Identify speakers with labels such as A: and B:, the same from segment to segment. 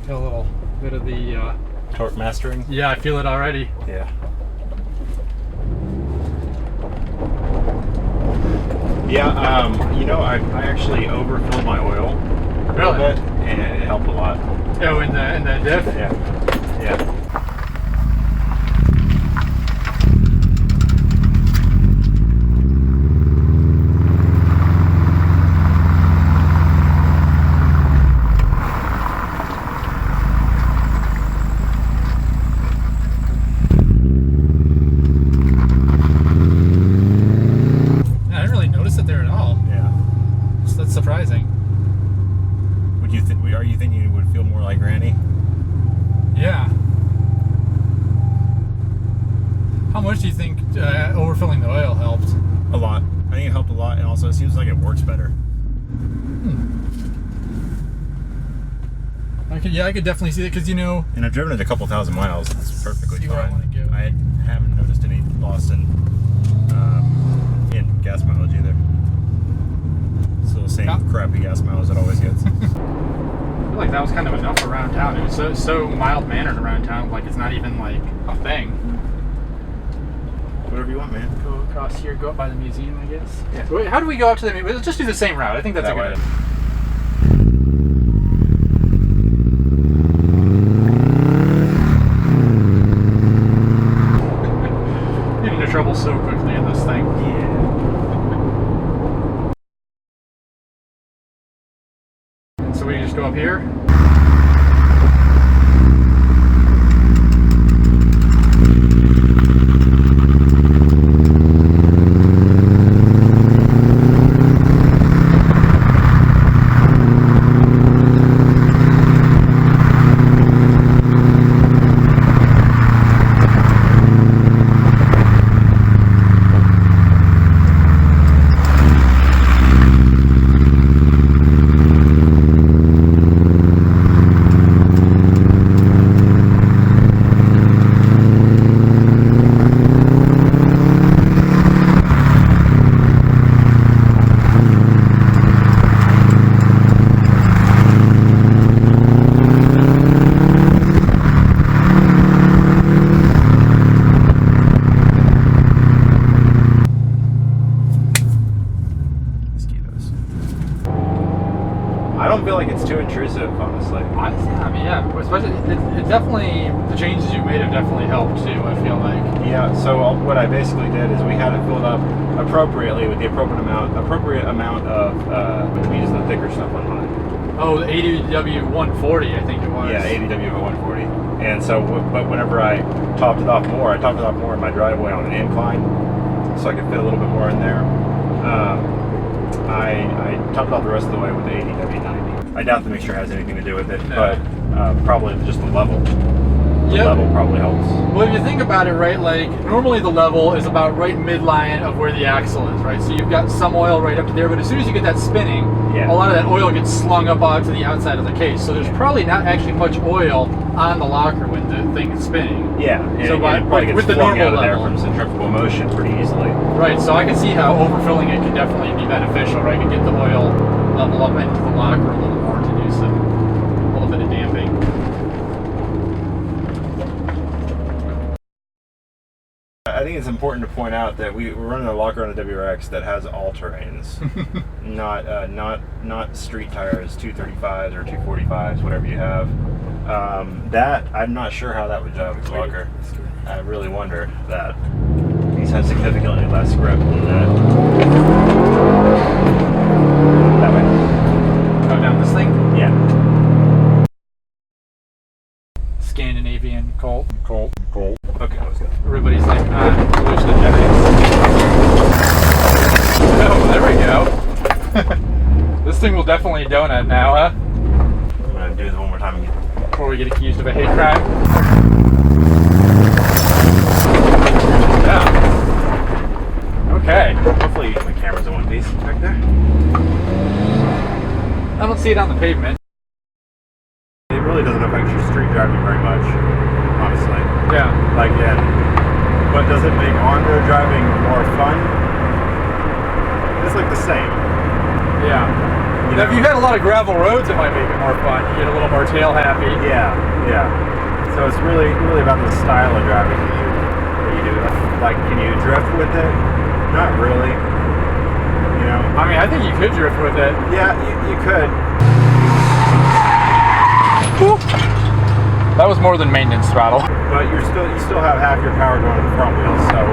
A: Feel a little bit of the
B: torque mastering.
A: Yeah, I feel it already.
B: Yeah. Yeah, you know, I actually overfilled my oil a little bit, and it helped a lot.
A: Oh, in the diff?
B: Yeah. Yeah.
A: Surprising.
B: Would you think? Are you thinking it would feel more like Granny?
A: Yeah. How much do you think overfilling the oil helped?
B: A lot. I think it helped a lot, and also it seems like it works better.
A: I could definitely see it because, you know.
B: And I've driven it a couple thousand miles. It's perfectly fine.
A: I
B: haven't noticed any loss in gas mileage either. Still the same crappy gas mileage it always gets.
A: I feel like that was kind of enough around town. It was so mild-mannered around town, like it's not even like a thing.
B: Whatever you want, man.
A: Go across here, go up by the museum, I guess. Yeah. Wait, how do we go up to the museum? Let's just do the same route. I think that's a good idea. Get into trouble so quickly in this thing.
B: Yeah.
A: So we just go up here.
B: I don't feel like it's too intrusive, honestly.
A: I mean, yeah, especially it definitely, the changes you made have definitely helped too, I feel like.
B: Yeah, so what I basically did is we had it filled up appropriately with the appropriate amount of, we used the thicker stuff on mine.
A: Oh, the ADW 140, I think it was.
B: Yeah, ADW 140. And so, but whenever I topped it off more in my driveway on an incline, so I could fit a little bit more in there. I topped off the rest of the way with the ADW 90. I doubt the mixture has anything to do with it, but probably just the level. The level probably helps.
A: Well, if you think about it, right, like normally the level is about right midline of where the axle is, right? So you've got some oil right up to there, but as soon as you get that spinning, a lot of that oil gets slung up onto the outside of the case. So there's probably not actually much oil on the locker when the thing is spinning.
B: Yeah,
A: so
B: it probably gets
A: with the
B: flung
A: normal
B: out of there
A: level
B: from centrifugal motion pretty easily.
A: Right, so I can see how overfilling it could definitely be beneficial, right? You can get the oil level up into the locker a little more to do a little bit of damping.
B: I think it's important to point out that we're running a locker on a WRX that has all terrains, not street tires, 235s or 245s, whatever you have. That I'm not sure how that would jive with the locker. I really wonder that. These have significantly less grip than that. That way.
A: Go down this thing?
B: Yeah.
A: Scandinavian Colt.
B: Okay, that was good.
A: Everybody's like, hallucinogenics. Oh, there we go. This thing will definitely donut now, huh?
B: I'm gonna do this one more time again.
A: Before we get accused of a hate crime. Yeah. Okay.
B: Hopefully the camera's in one piece back there.
A: I don't see it on the pavement.
B: It really doesn't affect your street driving very much, honestly.
A: Yeah.
B: Like, but does it make on-road driving more fun? It's like the same.
A: Yeah. Now, if you had a lot of gravel roads, it might make it more fun. You get a little more tail happy.
B: Yeah. So it's really about the style of driving that you do. Like, can you drift with it? Not really. You know.
A: I mean, I think you could drift with it.
B: Yeah, you could.
A: Woo. That was more than maintenance throttle.
B: But you still have half your power going to the front wheels, so.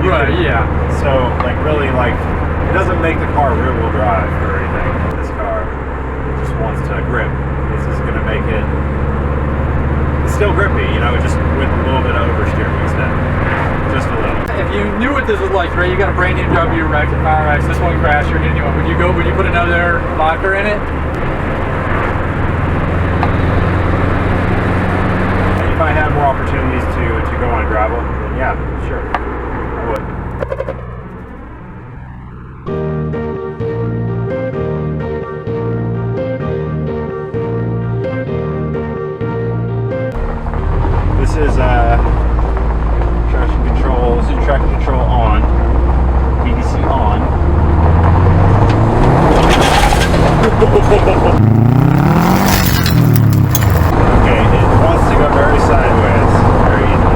A: Yeah.
B: So, like, really, like, it doesn't make the car rear-wheel drive or anything. This car just wants to grip. This is going to make it. It's still grippy, you know, just with a little bit of oversteer instead. Just a little.
A: If you knew what this was like, right? You got a brand new WRX, this one crashed, you're getting a new one. Would you put another locker in it?
B: If I had more opportunities to go on gravel, then yeah, sure, I would. This is traction control. This is traction control on. PDC on. Okay, it wants to go very sideways, very easily.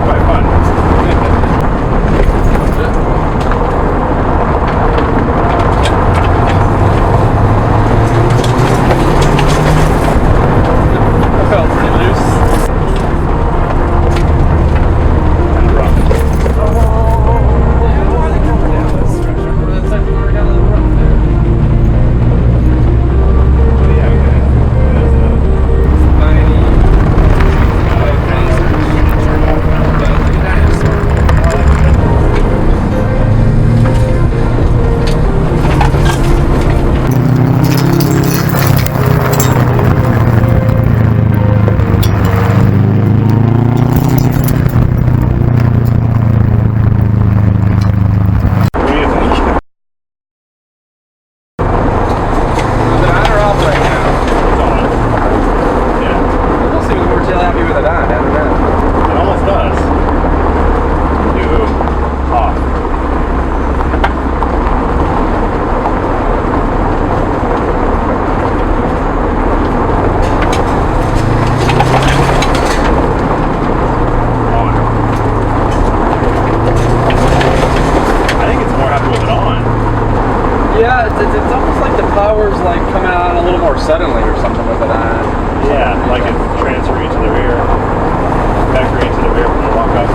B: Quite fun.
A: That felt pretty loose. It's almost like the power's like coming on a little more suddenly or something with it on.
B: Yeah, like it's transferring to the rear, vectoring to the rear when you walk up.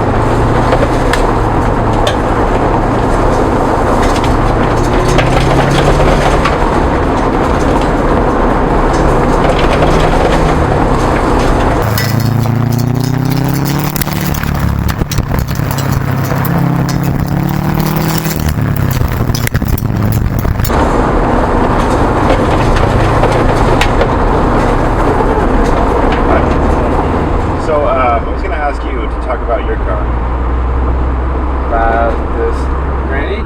B: Talk about your car.
A: This Granny?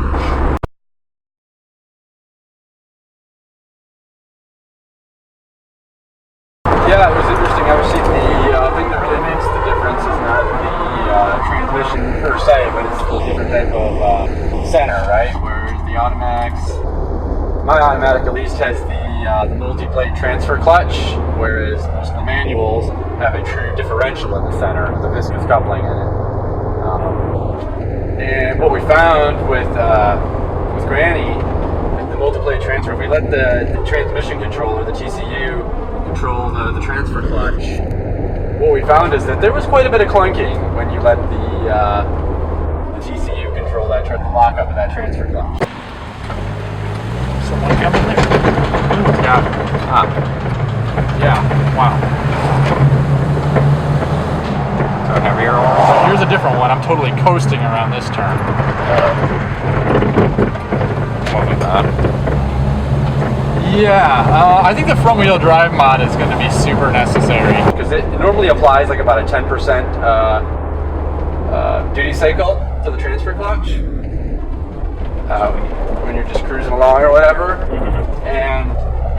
A: Yeah, it was interesting. Obviously, the thing that really makes the difference is not the transmission per se, but it's the different type of center, right? Whereas the automatics, my automatic at least has the multi-plate transfer clutch, whereas most of the manuals have a true differential in the center with a viscous coupling in it. And what we found with Granny, the multi-plate transfer, if we let the transmission controller, the TCU, control the transfer clutch, what we found is that there was quite a bit of clunking when you let the TCU control that, the lockup of that transfer clutch. Someone coming there? Yeah. Yeah. Wow. So heavier. So here's a different one. I'm totally coasting around this turn. What was that? Yeah. I think the front wheel drive mod is going to be super necessary because it normally applies like about a 10% duty cycle to the transfer clutch. When you're just cruising along or whatever, and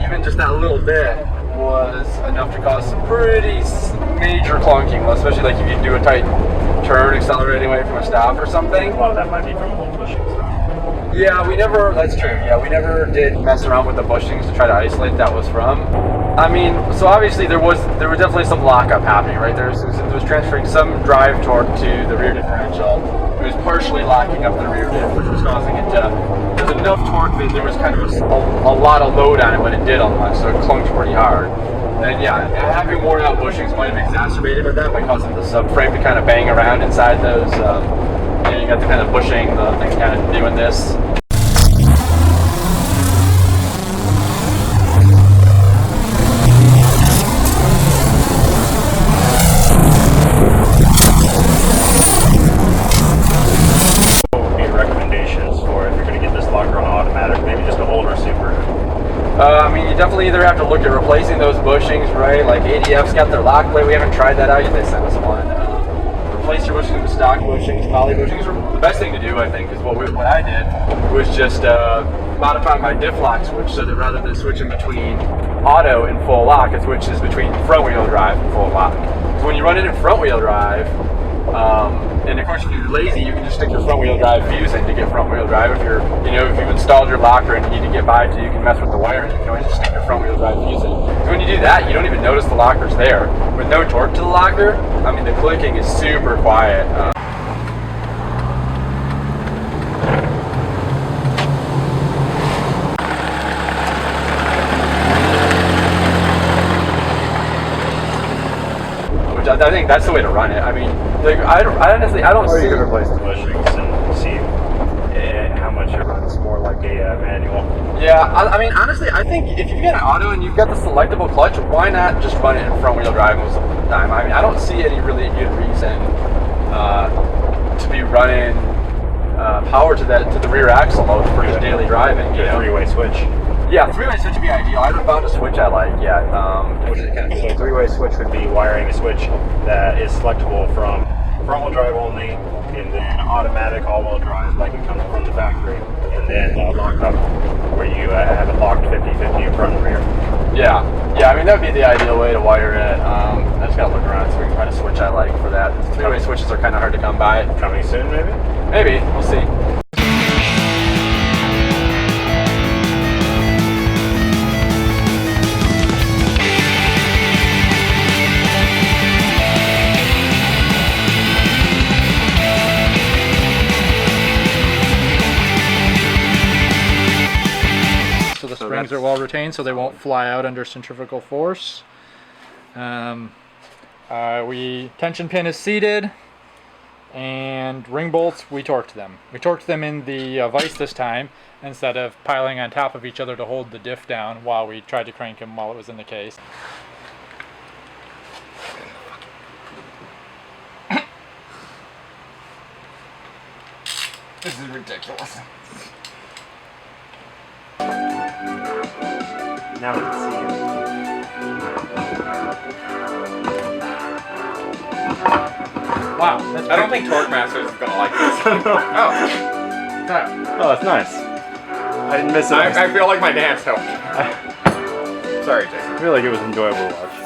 A: even just that little bit was enough to cause some pretty major clunking, especially like if you do a tight turn accelerating away from a stop or something.
B: A lot of that might be from old bushings.
A: Yeah, we never, that's true. Yeah, we never did mess around with the bushings to try to isolate that was from. I mean, so obviously there was definitely some lockup happening, right? It was transferring some drive torque to the rear differential. It was partially locking up the rear diff, which was causing it to, there's enough torque that there was kind of a lot of load on it when it did unlock, so it clunked pretty hard. And yeah, having worn out bushings might have exacerbated with that by causing the subframe to kind of bang around inside those, you got the kind of bushing, the thing kind of doing this. I mean, you definitely either have to look at replacing those bushings, right? Like ADF's got their lock plate. We haven't tried that out yet. They sent us one. Replace your bushings with stock bushings, poly bushings. The best thing to do, I think, is what I did was just modify my diff lock switch so that rather than switching between auto and full lock, it switches between front wheel drive and full lock. So when you run it in front wheel drive, and of course, if you're lazy, you can just stick your front wheel drive fuse in to get front wheel drive. If if you've installed your locker and you need to get by it, you can mess with the wiring. You can always just stick your front wheel drive fuse in. So when you do that, you don't even notice the locker's there. With no torque to the locker, I mean, the clicking is super quiet. I think that's the way to run it. I mean, like, I don't
B: Or
A: see.
B: you could replace the bushings and see how much it runs more like a manual.
A: Yeah, I mean, honestly, I think if you've got an auto and you've got the selectable clutch, why not just run it in front wheel drive most of the time? I mean, I don't see any really good reason to be running power to the rear axle mode for just daily driving.
B: Get a three-way switch.
A: Yeah, three-way switch would be ideal. I haven't found a switch I like yet.
B: So a three-way switch would be wiring a switch that is selectable from front-wheel drive only, and then automatic all-wheel drive like it comes from the factory, and then lock up where you have it locked 50-50 in front and rear.
A: Yeah, I mean, that would be the ideal way to wire it. I just got to look around so we can find a switch I like for that. Three-way switches are kind of hard to come by.
B: Coming soon, maybe?
A: Maybe, we'll see. The springs are well retained, so they won't fly out under centrifugal force. Tension pin is seated, and ring bolts, we torqued them. We torqued them in the vise this time instead of piling on top of each other to hold the diff down while we tried to crank them while it was in the case. This is ridiculous.
B: Now we can see it.
A: Wow.
C: I don't think Torque Masters is gonna like this.
B: Oh, it's nice. I didn't miss it.
C: I feel like my dance helped. Sorry, Jason.
B: I feel like it was enjoyable to watch.